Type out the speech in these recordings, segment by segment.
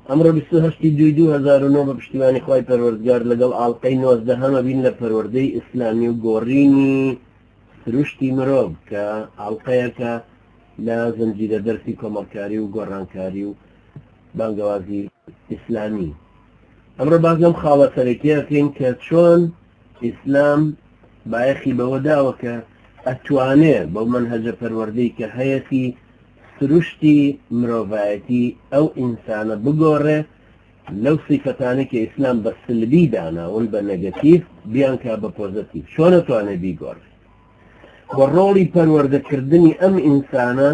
ئەمڕۆ 2009 بە پشتیوانی خوای پەروەردگار لەگەڵ ئاڵلقەی 19 بین لە پەروەردەی ئیسلامی و گۆڕینی سروشتی مرۆڤ کە ئاڵلقەیەکە لە زنجیرە دەرسی کۆمەڵکاری و گۆڕانکاری و بانگەوازی ئیسلامی. ئەمڕۆ باز لەم خاڵە سەرەکیەکەین کە چۆن ئیسلام بایەخی بەوە داوە کە ئەتوانێت بەو منهەجە پەروەردەی کە هەیەی سروشتی مرۆڤایەتی ئەو ئینسانە بگۆڕێ لەو سیفەتانە کە ئیسلام بە سلبی داناون بە نەگەتیڤ بیانکە بە پۆزەتیڤ چۆن ئەتوانێت بیگۆڕێ. وە ڕۆڵی پەروەردەکردنی ئەم ئینسانە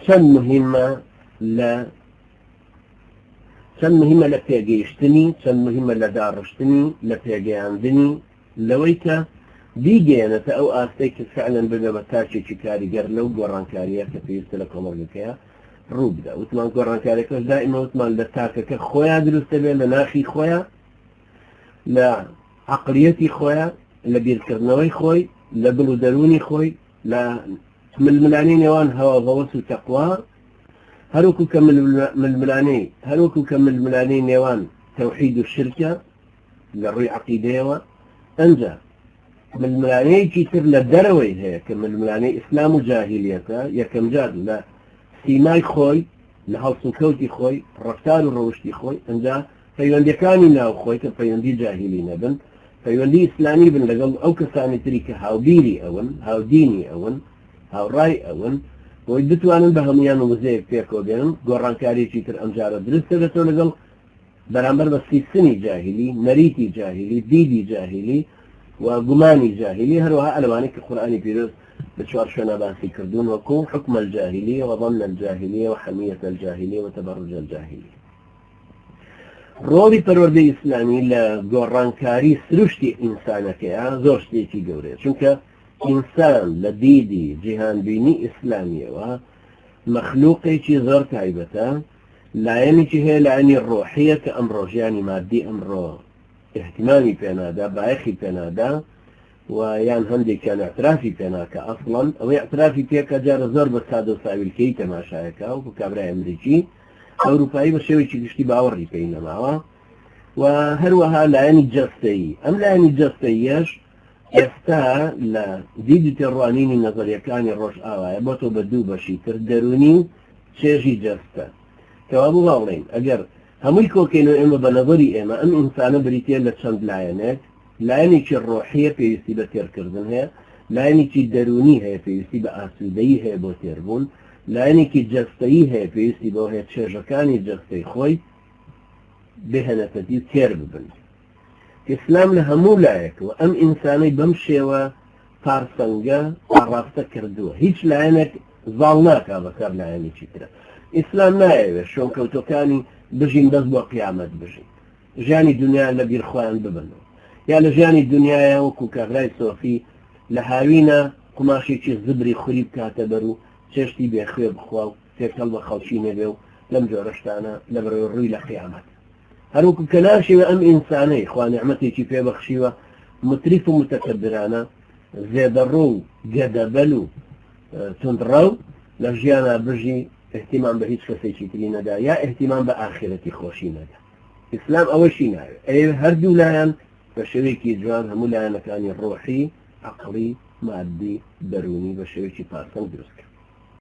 چەند مهمە لە پێگەیشتنی، چەند مهمە لە داڕشتنی، لە پێگەیاندنی لەوەی کە بیگەێنێتە ئەو ئاستەی کە فعلەن ببێ بە تاچێکی کاریگەر لەو گۆڕانکاریە کە پێویستە لە کۆمەڵگەکەیە ڕوو بدە. وتمان گۆڕانکاریەکەش دائیمە وتمان لە تاکەکە خۆیان دروستە بێت، لە ناخی خۆیان، لە عەقلیەتی خۆیان، لە بیرکردنەوەی خۆی، لە دڵ و دەرونی خۆی، لە ململانی نێوان هەوا هەوەس و تەقوا، هەروەکو کە ململانەی نێوان تەوحید و شرکە لە ڕووی عەقیدەیەوە. ئەنجا ململانەیەکی تر لە دەرەوەی هەیە کە ململانەی ئیسلام و جاهیلیەتە، یەکەم جار لە سیمای خۆی، لە هەڵسوکەوتی خۆی، ڕەفتار و ڕەوشتی خۆی. ئەنجا پەیوەندیەکانی ناو خۆی کە پەیوەندی جاهیلی نەبن، پەیوەندی ئیسلامی بن لەگەڵ ئەو کەسانی تری کە هاوبیری ئەون، هاودینی ئەون، هاوڕای ئەون، بۆی بتوانن بە هەمویان وزەیەک پێکەوە بێنن. گۆڕانکاریەکی تر ئەمجارە دروستە بێتەوە لەگەڵ بەرامبەر بە سیستمی جاهیلی، نەریتی جاهیلی، دیدی جاهیلی و گومانی جاهیلی، هەروەها ئەلەوانەی کە قورئانی پیرۆز بە چوار شوێنە باسی کردوون، وەکو حکم الجاهلیە وظن الجاهلیە وحەمیەت الجاهلیە وتەبەڕج الجاهلیە. ڕۆڵی پەروەردەی ئیسلامی لە گۆڕانکاری سروشتی ئینسانەکەیە زۆر شتێکی گەورەیە، چونکە ئینسان لە دیدی جیهانبینی ئیسلامیەوە مەخلوقێکی زۆر تایبەتە، لایەنێکی هەیە لایەنی ڕۆحیە کە ئەمڕۆ ژیانی مادی ئەمڕۆ احتیمامی پێنادا، بایەخی پێنادا و یان هەندێکیان اعترافی پێناکە. ئەسڵەن ئەوەی اعترافی پێکە جارە زۆر بە سادە و ساویلکەی تەماشایەکە، وەکو کابرای ئەمریکی ئەوروپایی بە شێوەیەکی گشتی باوەڕی پێی نەماوە. و هەروەها لایەنی جەستەیی، ئەم لایەنی جەستەییەش ئێستا لە دیدی تێڕوانینی نەزەریەکانی ڕۆژ ئاوایە بۆ تۆ بە دوو بەشی تر، دەرونی چێژی جەستە. کەوا بوو باڵێن ئەگەر هەمووی کۆکەینەوە ئێمە بە نەزەری ئێمە ئەم ئینسانە بریتە لە چەند لایەنێک، لایەنێکی ڕۆحیە پێویستی بە تێرکردن هەیە، لایەنێکی دەرونی هەیە پێویستی بە ئاسوودەیی هەیە بۆ تێربوون، لایەنێکی جەستەیی هەیە پێویستی بۆ هەیە چێژەکانی جەستەی خۆی بهێنەتەتی تێر ببن. ئیسلام لە هەموو لایەکەوە ئەم ئینسانەی بەم شێوە پارسەنگە ئاڕاستە کردووە، هیچ لایەنێک زاڵ ناکا بەسەر لایەنێکی ترە. ئیسلام نایەوێت شۆنکەوتەکانی بژین دەست بۆ قیامەت بژین، ژیانی دنیا لە بیرخۆیان ببنەوە، یا لە ژیانی دنیاە وەکو کابرای سۆفی لە هاوینە قماشێکی زبری خوری بکاتە بەر و چێشتی بێخوێ بخوا و تێکەڵ بە خەڵکی نەبێ و لەم جۆرە شتانە لە بەرەوەی ڕووی لە قیامەت. هەروەکو کە ناشێوە ئەم ئینسانەی خوا نیعمەتێکی پێبەخشیوە متریف و متەکەبرانە، زێدەڕوو و گەدەبەل و توندڕەو لە ژیانە بژی احتیمام بە هیچ کەسێکی تری نەدا، یا احتیمام بە ئاخرەتی خۆشی نەدا. ئیسلام ئەوەشی ناوێت، ئەوێ هەردوو لایەن بە شێوەیەکی جوان هەموو لایەنەکانی ڕۆحی، عەقڵی، مادی، دەرونی بە شێوەیەکی پارسەنگ دروستکە.